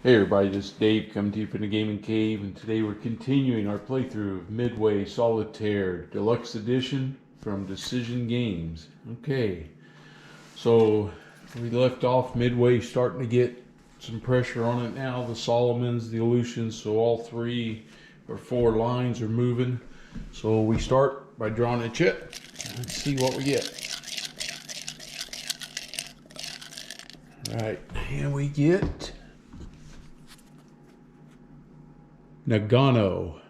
Hey everybody, this is Dave coming to you from the Gaming Cave, and today we're continuing our playthrough of Midway Solitaire Deluxe Edition from Decision Games. Okay, so we left off Midway starting to get some pressure on it now. The Solomons, the Aleutians, so all 3 or 4 lines are moving. So we start by drawing a chip. Let's see what we get. Alright, and we get Nagano.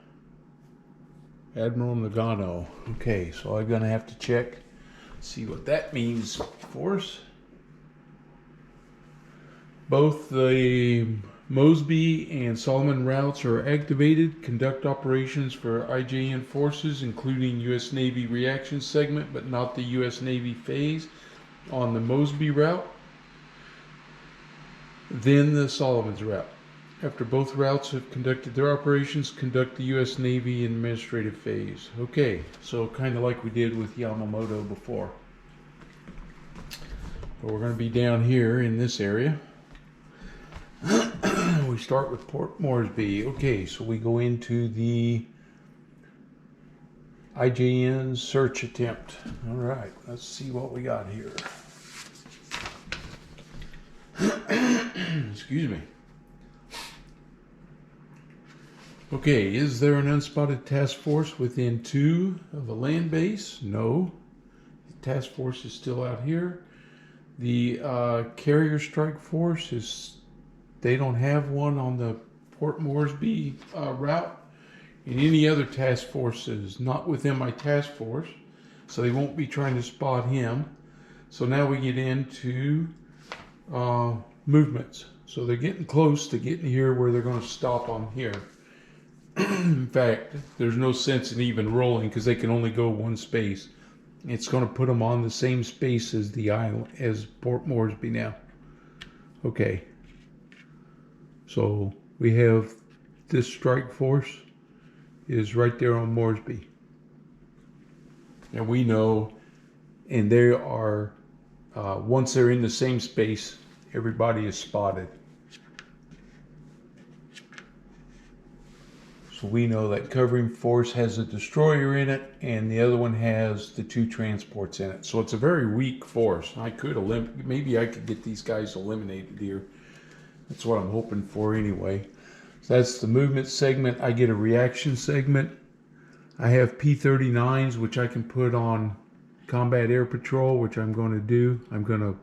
Admiral Nagano. Okay, so I'm gonna have to check, see what that means for us. Both the Moresby and Solomon routes are activated. Conduct operations for IJN forces, including U.S. Navy reaction segment, but not the U.S. Navy phase on the Moresby route. Then the Solomon's route. After both routes have conducted their operations, conduct the U.S. Navy administrative phase. Okay, so kind of like we did with Yamamoto before. But we're going to be down here in this area. We start with Port Moresby. Okay, so we go into the IJN search attempt. All right, let's see what we got here. Excuse me. Okay, is there an unspotted task force within 2 of a land base? No. The task force is still out here. The carrier strike force is, they don't have one on the Port Moresby route. And any other task forces not within my task force, so they won't be trying to spot him. So now we get into movements. So they're getting close to getting here where they're going to stop on here. In fact, there's no sense in even rolling because they can only go one space. It's going to put them on the same space as the island, as Port Moresby now. Okay. So we have this strike force is right there on Moresby. And we know, and they are, once they're in the same space, everybody is spotted. So we know that covering force has a destroyer in it, and the other one has the 2 transports in it. So it's a very weak force. I could maybe I could get these guys eliminated here. That's what I'm hoping for anyway. So that's the movement segment. I get a reaction segment. I have P-39s, which I can put on combat air patrol, which I'm going to do. I'm going to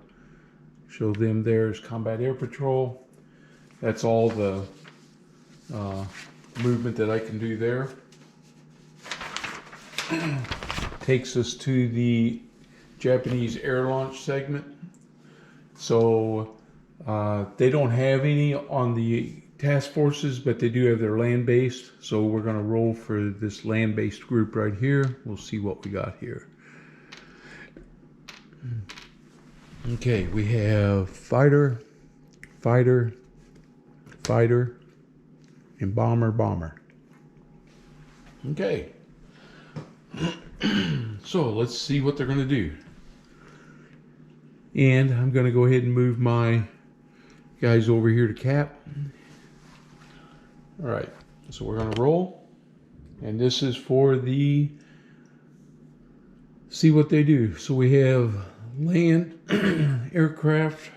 show them there as combat air patrol. That's all the movement that I can do there. Takes us to the Japanese air launch segment. So they don't have any on the task forces, but they do have their land-based. So we're going to roll for this land-based group right here. We'll see what we got here. Okay, we have fighter, fighter, fighter, and bomber, bomber. Okay. So let's see what they're going to do. And I'm going to go ahead and move my guys over here to cap. All right. So we're going to roll. And this is for the, see what they do. So we have land, aircraft.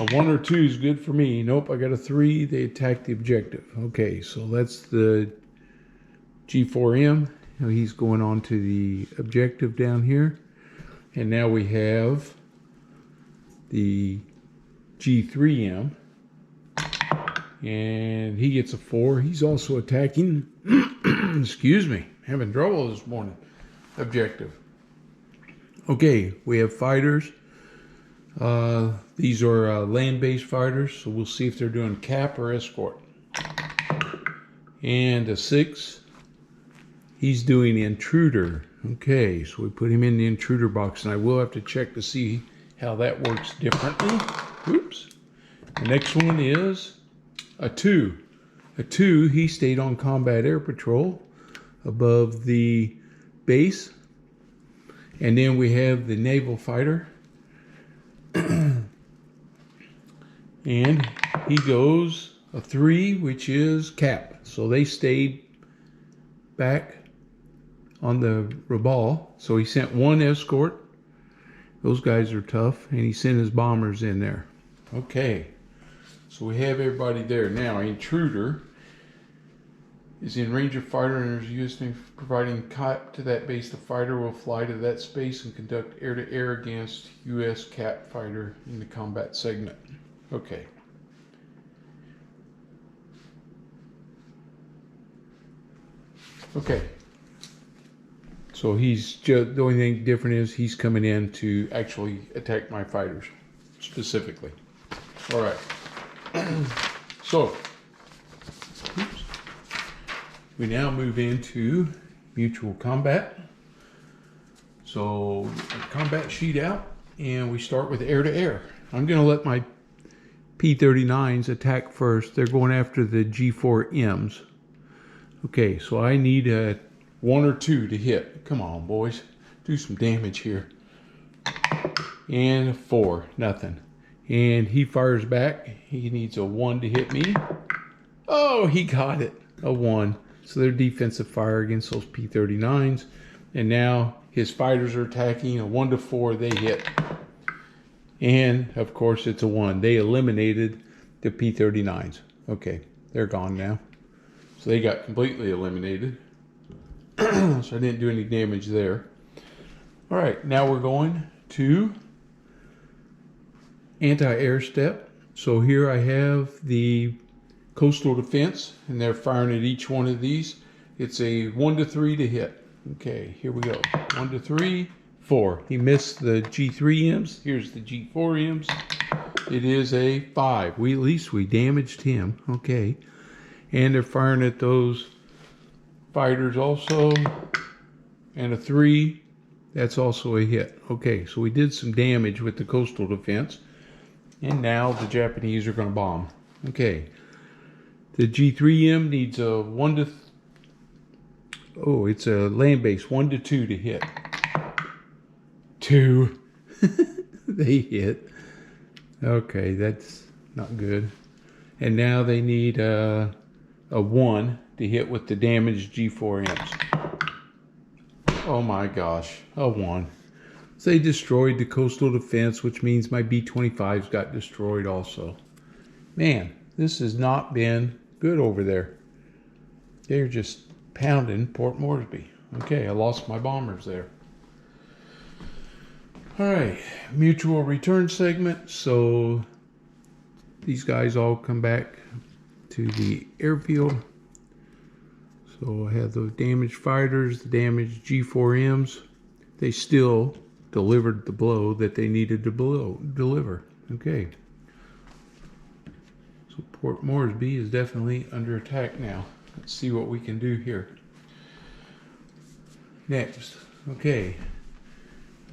A 1 or 2 is good for me. Nope, I got a 3. They attack the objective. Okay, so that's the G4M. Now he's going on to the objective down here. And now we have the G3M. And he gets a 4. He's also attacking, excuse me, having trouble this morning, objective. Okay, we have fighters. These are land-based fighters, so we'll see if they're doing cap or escort. And a 6, he's doing intruder. Okay, so we put him in the intruder box, and I will have to check to see how that works differently. Oops. The next one is a 2. A 2, he stayed on combat air patrol above the base. And then we have the naval fighter. And he goes a 3, which is cap. So they stayed back on the Rabal. So he sent 1 escort. Those guys are tough. And he sent his bombers in there. Okay. So we have everybody there. Now, Intruder is in range of fighter and is used in providing cap to that base. The fighter will fly to that space and conduct air-to-air against U.S. cap fighter in the combat segment. Okay. Okay. So he's just, the only thing different is he's coming in to actually attack my fighters specifically. All right. So oops. We now move into mutual combat. So combat sheet out, and we start with air to air. I'm going to let my P-39s attack first. They're going after the G4Ms. Okay, so I need a 1 or 2 to hit. Come on, boys. Do some damage here. And a 4, nothing. And he fires back. He needs a 1 to hit me. Oh, he got it. A 1. So they're defensive fire against those P-39s. And now his fighters are attacking. A 1 to 4, they hit. And, of course, it's a 1. They eliminated the P-39s. Okay, they're gone now. So they got completely eliminated. So I didn't do any damage there. All right, now we're going to anti-air step. So here I have the coastal defense, and they're firing at each one of these. It's a 1 to 3 to hit. Okay, here we go. 1 to 3, 4. He missed the G3Ms. Here's the G4Ms. It is a 5. At least we damaged him. Okay. And they're firing at those fighters also. And a 3. That's also a hit. Okay, so we did some damage with the coastal defense. And now the Japanese are going to bomb. Okay. The G3M needs a 1 to... Oh, it's a land base. 1 to 2 to hit. 2. They hit. Okay, that's not good. And now they need a 1 to hit with the damaged G4Ms. Oh my gosh, a 1. So they destroyed the coastal defense, which means my B-25s got destroyed also. Man, this has not been good over there. They're just pounding Port Moresby. Okay, I lost my bombers there. All right, mutual return segment. So these guys all come back to the airfield. So I have those damaged fighters, the damaged G4Ms. They still delivered the blow that they needed to deliver. Okay. So Port Moresby is definitely under attack now. Let's see what we can do here. Next, okay,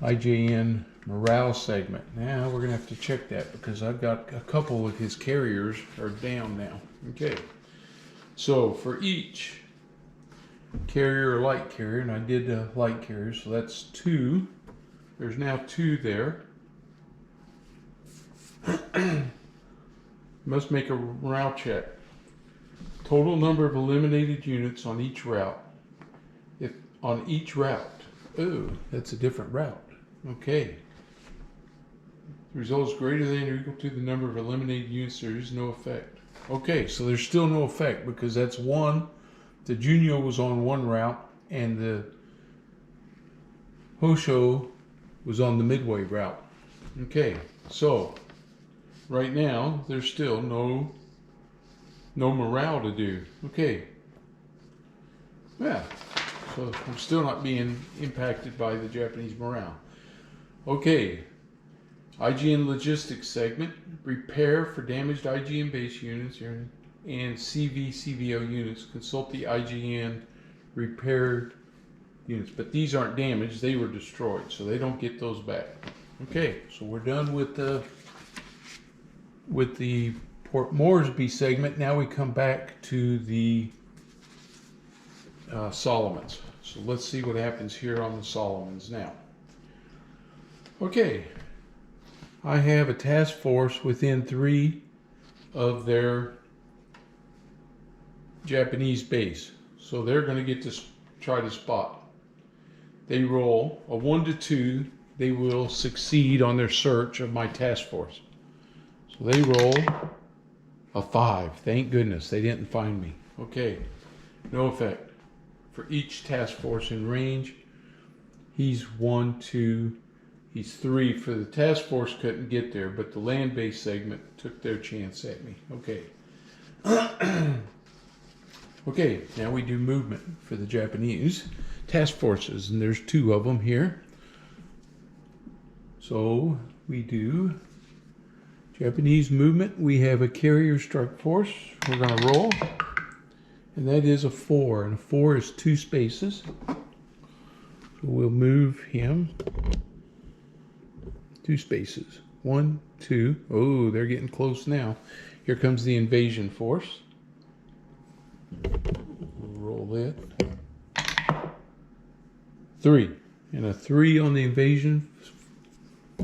IJN morale segment. Now we're gonna have to check that because I've got a couple of his carriers are down now. Okay, so for each carrier or light carrier, and I did the light carrier, so that's 2. There's now 2 there. Must make a morale check. Total number of eliminated units on each route. If on each route, oh, that's a different route. Okay. The result is greater than or equal to the number of eliminated units. There is no effect. Okay, so there's still no effect because that's 1. The Junio was on 1 route, and the Hosho was on the Midway route. Okay, so right now there's still no morale to do. Okay, yeah, so I'm still not being impacted by the Japanese morale. Okay, IGN logistics segment. Repair for damaged IGN base units and CVO units. Consult the IGN repaired units, but these aren't damaged, they were destroyed, so they don't get those back. Okay, so we're done with the Port Moresby segment. Now we come back to the Solomons. So let's see what happens here on the Solomons now. Okay, I have a task force within 3 of their Japanese base. So they're going to get to try to spot. They roll a 1 to 2. They will succeed on their search of my task force. So they roll a 5. Thank goodness they didn't find me. Okay, no effect. For each task force in range, he's 1, 2, he's 3. For the task force couldn't get there, but the land-based segment took their chance at me. Okay. Okay, now we do movement for the Japanese task forces, and there's 2 of them here. So we do Japanese movement. We have a carrier strike force. We're going to roll, and that is a 4, and a 4 is 2 spaces. So we'll move him 2 spaces. 1, 2. Oh, they're getting close now. Here comes the invasion force. Roll it. 3. And a 3 on the invasion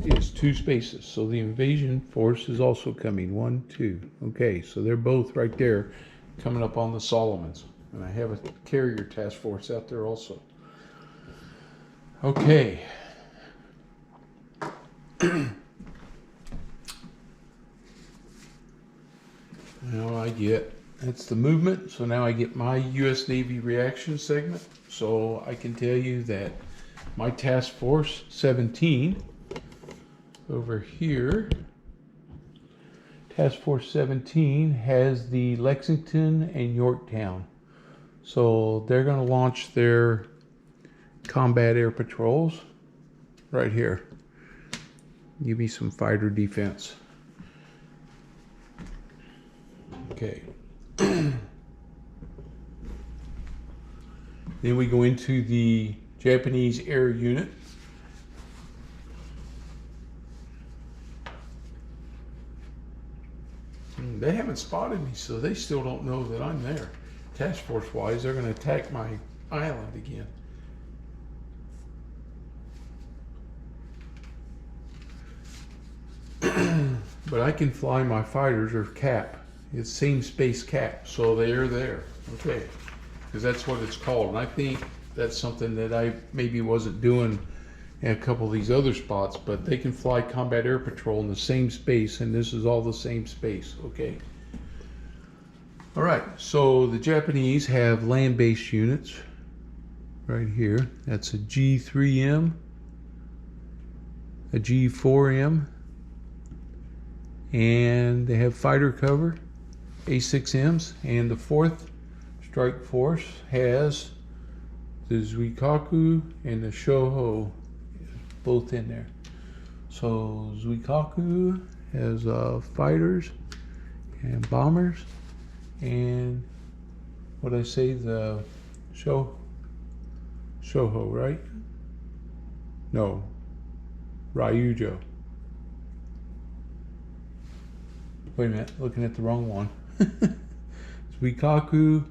is 2 spaces. So the invasion force is also coming. 1, 2. Okay, so they're both right there coming up on the Solomons. And I have a carrier task force out there also. Okay. Now I get, that's the movement. So now I get my U.S. Navy reaction segment. So I can tell you that my task force 17 over here, task force 17 has the Lexington and Yorktown. So they're going to launch their combat air patrols right here. Give me some fighter defense. Okay. Then we go into the Japanese air unit. They haven't spotted me, so they still don't know that I'm there. Task force wise, they're going to attack my island again. But I can fly my fighters, or cap. It's same space cap, so they're there. Okay, because that's what it's called. And I think that's something that I maybe wasn't doing in a couple of these other spots, but they can fly combat air patrol in the same space, and this is all the same space. Okay. All right, so the Japanese have land-based units right here. That's a G3M, a G4M, and they have fighter cover, A6Ms, and the 4th Strike Force has the Zuikaku and the Shoho both in there. So Zuikaku has fighters and bombers, and what I say, the Shoho, right? No, Ryujo. Wait a minute, looking at the wrong one. Zuikaku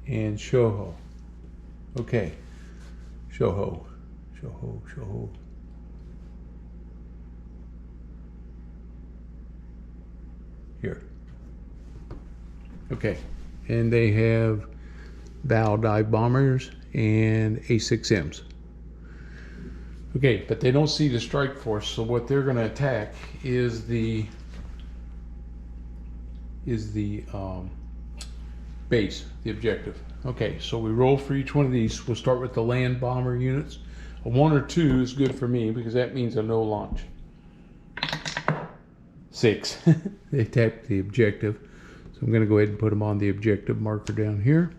and Shoho. Okay, Shoho. Here. Okay, and they have bow dive bombers and A6Ms. Okay, but they don't see the strike force, so what they're going to attack is the base, the objective. Okay, so we roll for each one of these. We'll start with the land bomber units. A 1 or 2 is good for me because that means a no launch. 6. They tapped the objective. So I'm going to go ahead and put them on the objective marker down here.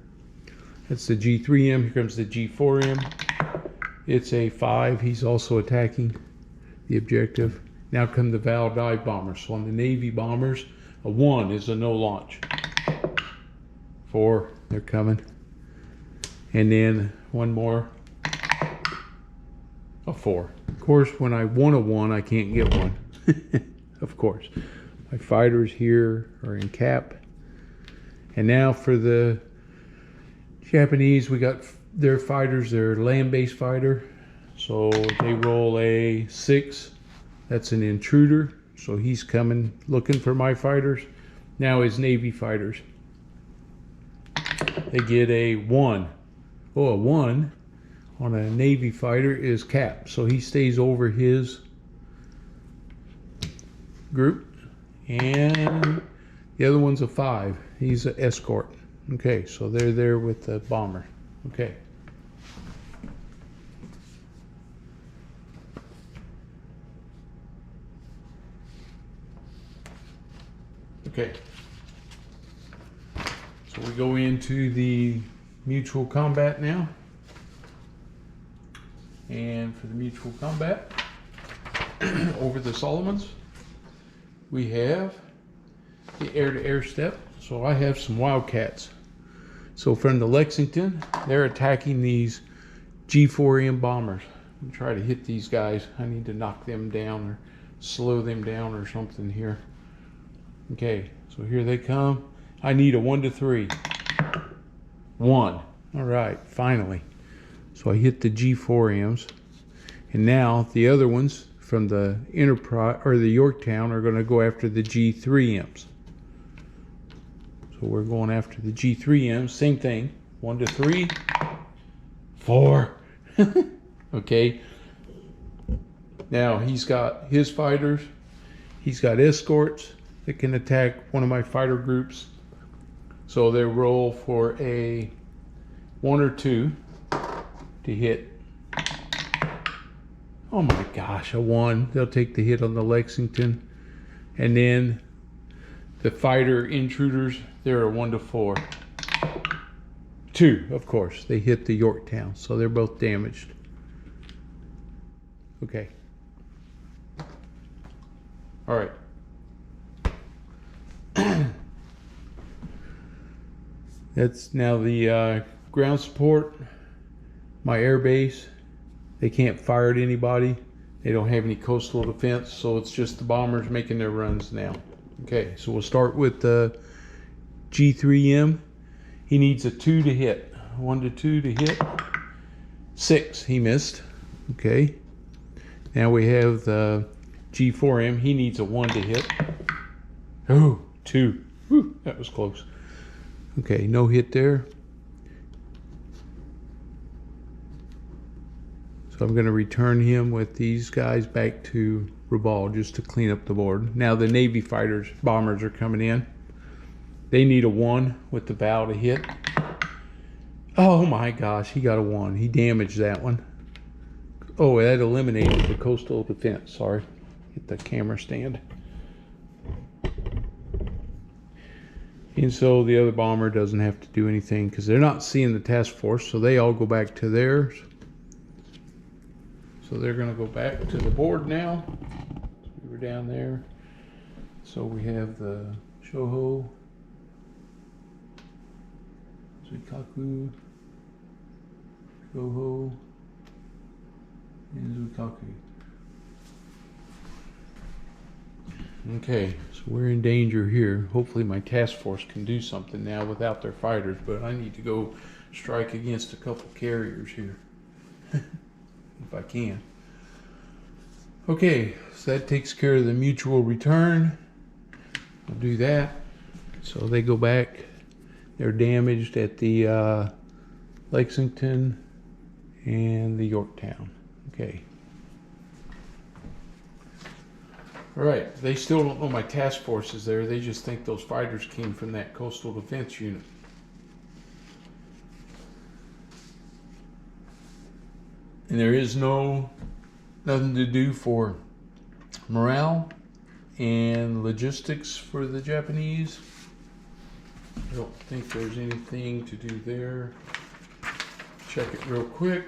That's the G3M. Here comes the G4M. It's a 5. He's also attacking the objective. Now come the Val dive bombers. So on the Navy bombers, a 1 is a no launch. 4, they're coming. And then one more, a 4. Of course, when I want a 1, I can't get one. Of course. My fighters here are in cap. And now for the Japanese, we got their fighters, their land-based fighter. So they roll a 6. That's an intruder. So he's coming looking for my fighters. Now his Navy fighters, they get a 1. Oh, a 1 on a Navy fighter is cap, so he stays over his group. And the other one's a 5. He's an escort. Okay, so they're there with the bomber. Okay. Okay. So we go into the mutual combat now. And for the mutual combat, over the Solomons, we have the air-to-air step. So I have some Wildcats. So from the Lexington, they're attacking these G4M bombers. I'm trying to hit these guys. I need to knock them down or slow them down or something here. Okay, so here they come. I need a 1 to 3. 1. All right, finally. So I hit the G4Ms. And now the other ones from the Enterprise or the Yorktown are going to go after the G3Ms. So we're going after the G3Ms. Same thing. 1 to 3. 4. Okay. Now he's got his fighters. He's got escorts that can attack one of my fighter groups. So they roll for a 1 or 2 to hit. Oh my gosh, a 1. They'll take the hit on the Lexington. And then the fighter intruders, they're a 1 to 4. 2, of course. They hit the Yorktown, so they're both damaged. Okay. All right. That's now the ground support. My air base. They can't fire at anybody. They don't have any coastal defense, so it's just the bombers making their runs now. Okay, so we'll start with the G3M. He needs a 2 to hit. 1 to 2 to hit. 6, he missed. Okay. Now we have the G4M. He needs a 1 to hit. Oh, 2. Whew, that was close. Okay, no hit there. So I'm going to return him with these guys back to Rabaul just to clean up the board. Now the Navy fighters, bombers are coming in. They need a 1 with the bow to hit. Oh my gosh, he got a 1. He damaged that one. Oh, that eliminated the coastal defense. Sorry, hit the camera stand. And so the other bomber doesn't have to do anything because they're not seeing the task force, so they all go back to theirs. So they're going to go back to the board now. We were down there. So we have the Shoho, Zuikaku, Shoho, and Zuikaku. Okay, so we're in danger here. Hopefully my task force can do something now without their fighters, but I need to go strike against a couple carriers here. If I can. Okay, so that takes care of the mutual return. I'll do that. So they go back. They're damaged at the Lexington and the Yorktown. Okay. All right, they still don't know my task force is there. They just think those fighters came from that coastal defense unit. And there is nothing to do for morale and logistics for the Japanese. I don't think there's anything to do there. Check it real quick.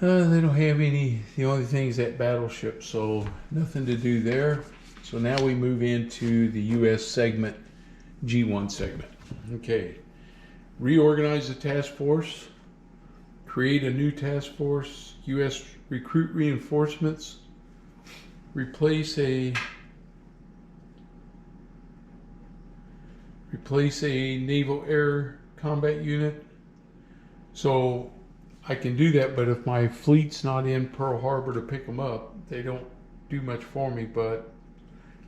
They don't have any, the only thing is that battleship, so nothing to do there. So now we move into the US segment, G1 segment. Okay, reorganize the task force, create a new task force, US recruit reinforcements, replace a naval air combat unit. So I can do that, but if my fleet's not in Pearl Harbor to pick them up, they don't do much for me, but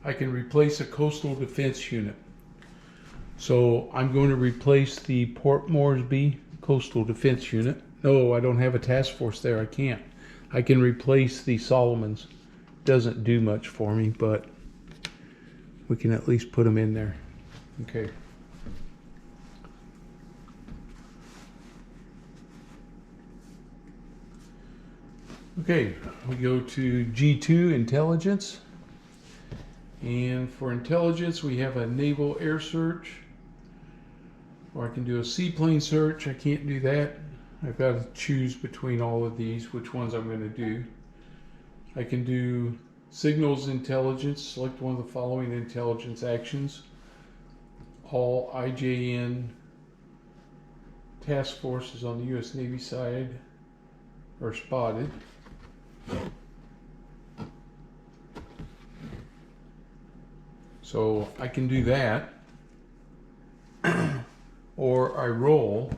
I can replace a coastal defense unit. So I'm going to replace the Port Moresby coastal defense unit. No, I don't have a task force there. I can't. I can replace the Solomons. Doesn't do much for me, but we can at least put them in there. Okay. Okay, we go to G2 intelligence. And for intelligence, we have a naval air search. Or I can do a seaplane search. I can't do that. I've got to choose between all of these, which ones I'm going to do. I can do signals intelligence. Select one of the following intelligence actions. All IJN task forces on the U.S. Navy side are spotted. So I can do that. Or I roll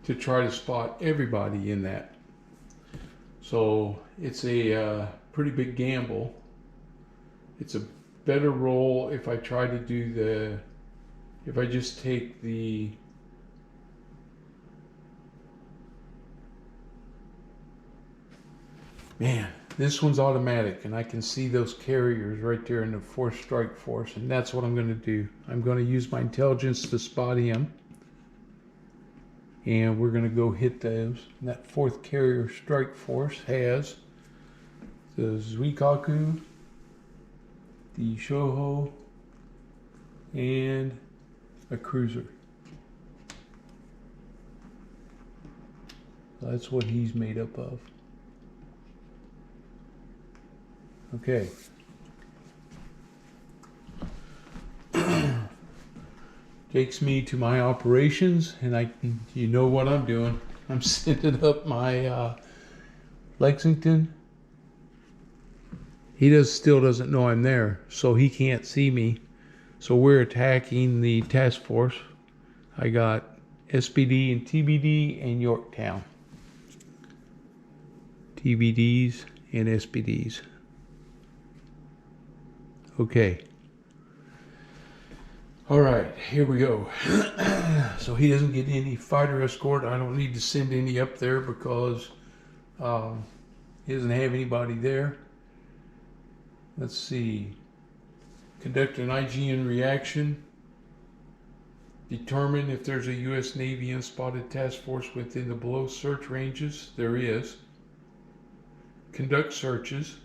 to try to spot everybody in that. So it's a pretty big gamble. It's a better roll if I try to do if I just take the man, this one's automatic, and I can see those carriers right there in the 4th Strike Force, and that's what I'm going to do. I'm going to use my intelligence to spot him, and we're going to go hit those. And that 4th Carrier Strike Force has the Zuikaku, the Shoho, and a cruiser. So that's what he's made up of. Okay. Takes me to my operations, and you know what I'm doing. I'm sending up my Lexington. He still doesn't know I'm there, so he can't see me. So we're attacking the task force. I got SPD and TBD and Yorktown. TBDs and SPDs. Okay. All right, here we go. So he doesn't get any fighter escort. I don't need to send any up there because he doesn't have anybody there. Let's see. Conduct an IGN reaction. Determine if there's a U.S. Navy unspotted task force within the below search ranges. There is. Conduct searches.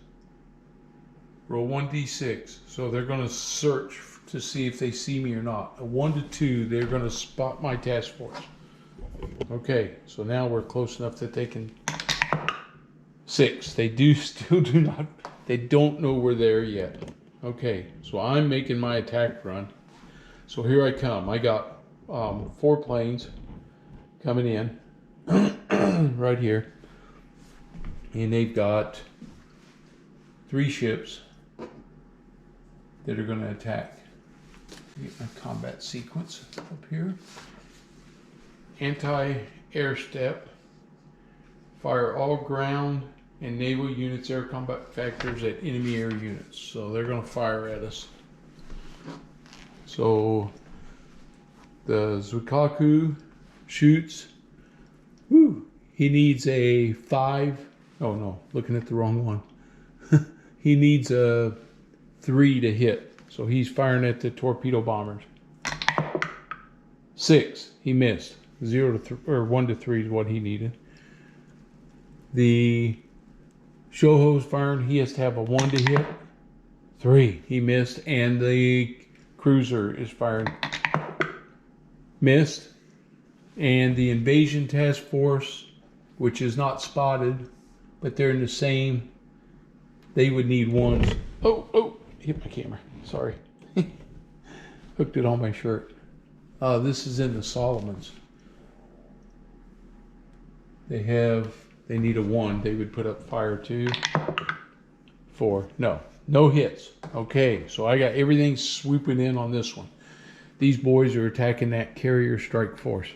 Roll 1d6. So they're going to search to see if they see me or not. A 1 to 2, they're going to spot my task force. Okay, so now we're close enough that they can. 6. They still do not. They don't know we're there yet. Okay, so I'm making my attack run. So here I come. I got 4 planes coming in right here, and they've got 3 ships that are going to attack. Get my combat sequence up here. Anti-air step. Fire all ground and naval units air combat factors at enemy air units. So they're going to fire at us. So the Zuikaku shoots. Woo! He needs a 5. Oh no, looking at the wrong one. He needs a 3 to hit. So he's firing at the torpedo bombers. 6. He missed. 0 to 3, or 1 to 3 is what he needed. The Shoho's firing. He has to have a 1 to hit. 3. He missed. And the cruiser is firing. Missed. And the invasion task force, which is not spotted, but they're in the same. They would need 1s. Oh, hit my camera. Sorry. Hooked it on my shirt. This is in the Solomons. They need a 1. They would put up fire 2. 4. No hits. Okay, so I got everything swooping in on this one. These boys are attacking that carrier strike force.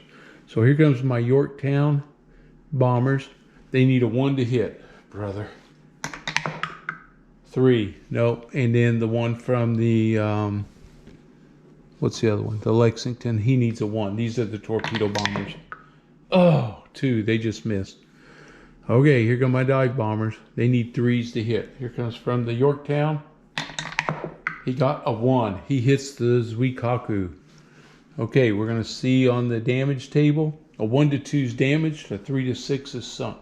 So here comes my Yorktown bombers. They need a 1 to hit, brother. 3. Nope. And then the one from the, what's the other one? The Lexington. He needs a 1. These are the torpedo bombers. Oh, 2. They just missed. Okay, here come my dive bombers. They need 3s to hit. Here comes from the Yorktown. He got a 1. He hits the Zuikaku. Okay, we're going to see on the damage table. A 1 to 2 is damaged. A 3 to 6 is sunk.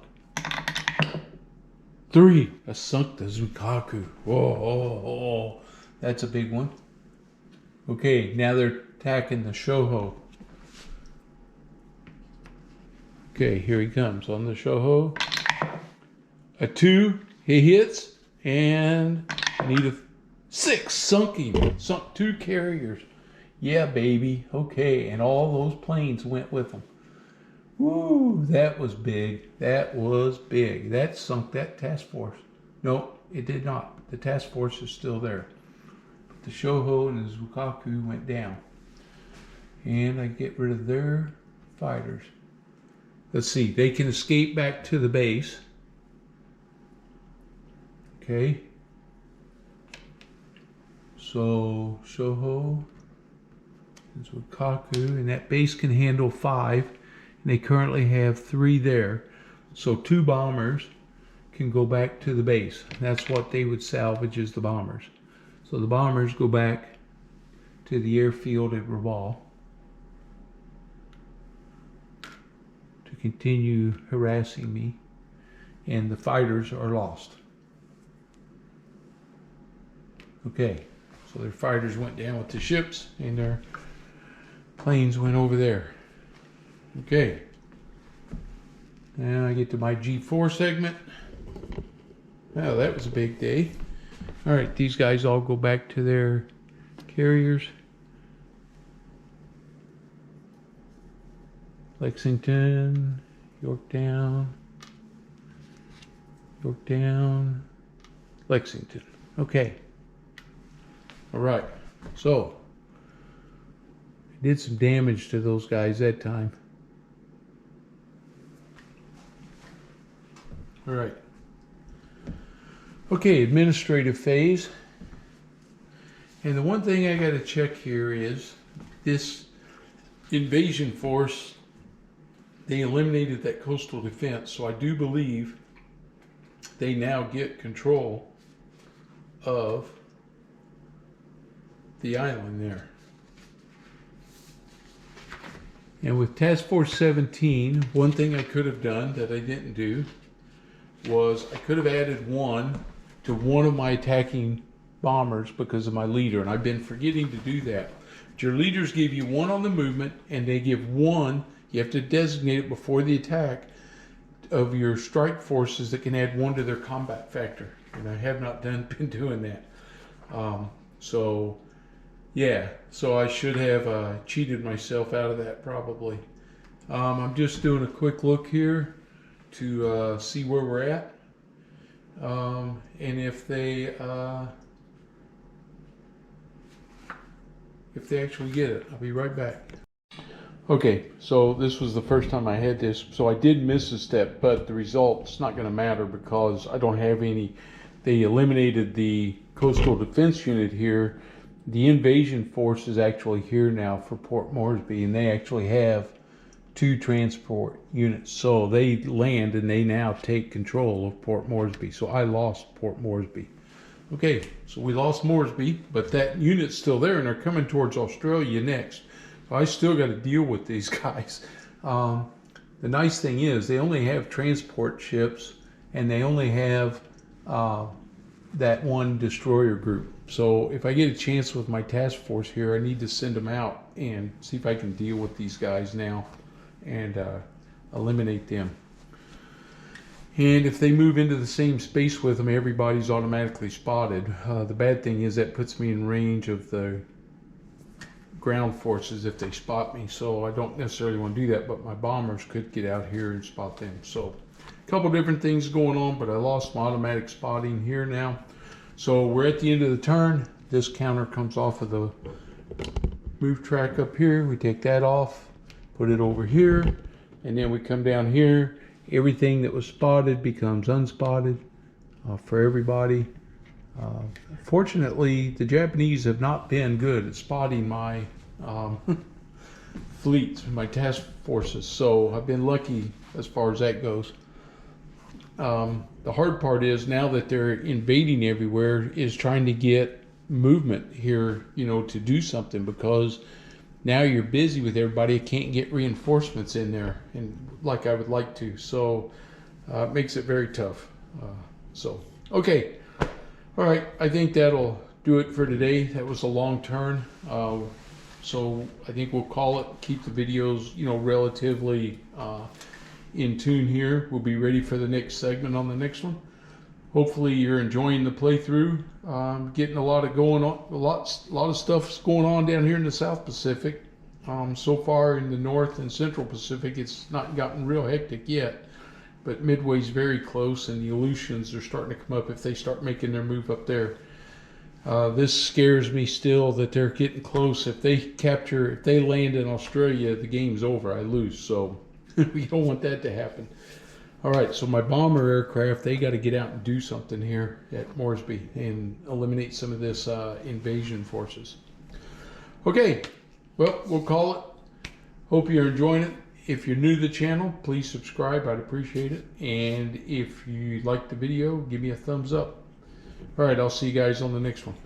3. I sunk the Zuikaku. Whoa, oh, oh. That's a big one. Okay, now they're attacking the Shoho. Okay, here he comes on the Shoho. A 2, he hits, and I need a 6, sunk him. Sunk 2 carriers. Yeah, baby. Okay, and all those planes went with them. Woo, that was big. That was big. That sunk that task force. Nope, it did not. The task force is still there. But the Shoho and the Zuikaku went down. And I get rid of their fighters. Let's see, they can escape back to the base. Okay. So, Shoho and Zuikaku, and that base can handle 5. And they currently have 3 there. So 2 bombers can go back to the base. That's what they would salvage, is the bombers. So the bombers go back to the airfield at Rabaul to continue harassing me. And the fighters are lost. Okay, so their fighters went down with the ships and their planes went over there. Okay, now I get to my G4 segment. Well, that was a big day. All right, these guys all go back to their carriers. Lexington, Yorktown, Lexington. Okay. All right, so I did some damage to those guys that time. All right. Okay, administrative phase. And the one thing I got to check here is this invasion force, they eliminated that coastal defense. So I do believe they now get control of the island there. And with Task Force 17, one thing I could have done that I didn't do was I could have added 1 to one of my attacking bombers because of my leader, and I've been forgetting to do that. But your leaders give you 1 on the movement, and they give 1, you have to designate it before the attack, of your strike forces that can add 1 to their combat factor. And I have not been doing that. Yeah, so I should have cheated myself out of that probably. I'm just doing a quick look here to see where we're at. And if they actually get it. I'll be right back. Okay, so this was the first time I had this, so I did miss a step, but the result's not going to matter because I don't have any. They eliminated the coastal defense unit here. The invasion force is actually here now for Port Moresby, and they actually have 2 transport units. So they land and they now take control of Port Moresby. So I lost Port Moresby. Okay, so we lost Moresby, but that unit's still there, and they're coming towards Australia next. So I still got to deal with these guys. The nice thing is they only have transport ships, and they only have that 1 destroyer group. So if I get a chance with my task force here, I need to send them out and see if I can deal with these guys now and eliminate them. And if they move into the same space with them, everybody's automatically spotted. The bad thing is that puts me in range of the ground forces if they spot me. So I don't necessarily want to do that, but my bombers could get out here and spot them. So a couple different things going on, but I lost my automatic spotting here now. So we're at the end of the turn. This counter comes off of the move track up here. We take that off, put it over here, and then we come down here. Everything that was spotted becomes unspotted for everybody. Fortunately, the Japanese have not been good at spotting my fleet, my task forces, so I've been lucky as far as that goes. The hard part is now that they're invading everywhere is trying to get movement here, you know, to do something, because now you're busy with everybody. I can't get reinforcements in there and like I would like to, so it makes it very tough. Okay, all right, I think that'll do it for today. That was a long turn, so I think we'll call it, keep the videos, you know, relatively in tune here. We'll be ready for the next segment on the next one. Hopefully you're enjoying the playthrough. Getting a lot of going on, a lot of stuff's going on down here in the South Pacific. So far in the North and Central Pacific, it's not gotten real hectic yet, but Midway's very close, and the Aleutians are starting to come up if they start making their move up there. This scares me still that they're getting close. If they land in Australia, the game's over. I lose, so we don't want that to happen. All right, so my bomber aircraft, they got to get out and do something here at Moresby and eliminate some of this invasion forces. Okay, well, we'll call it. Hope you're enjoying it. If you're new to the channel, please subscribe. I'd appreciate it. And if you like the video, give me a thumbs up. All right, I'll see you guys on the next one.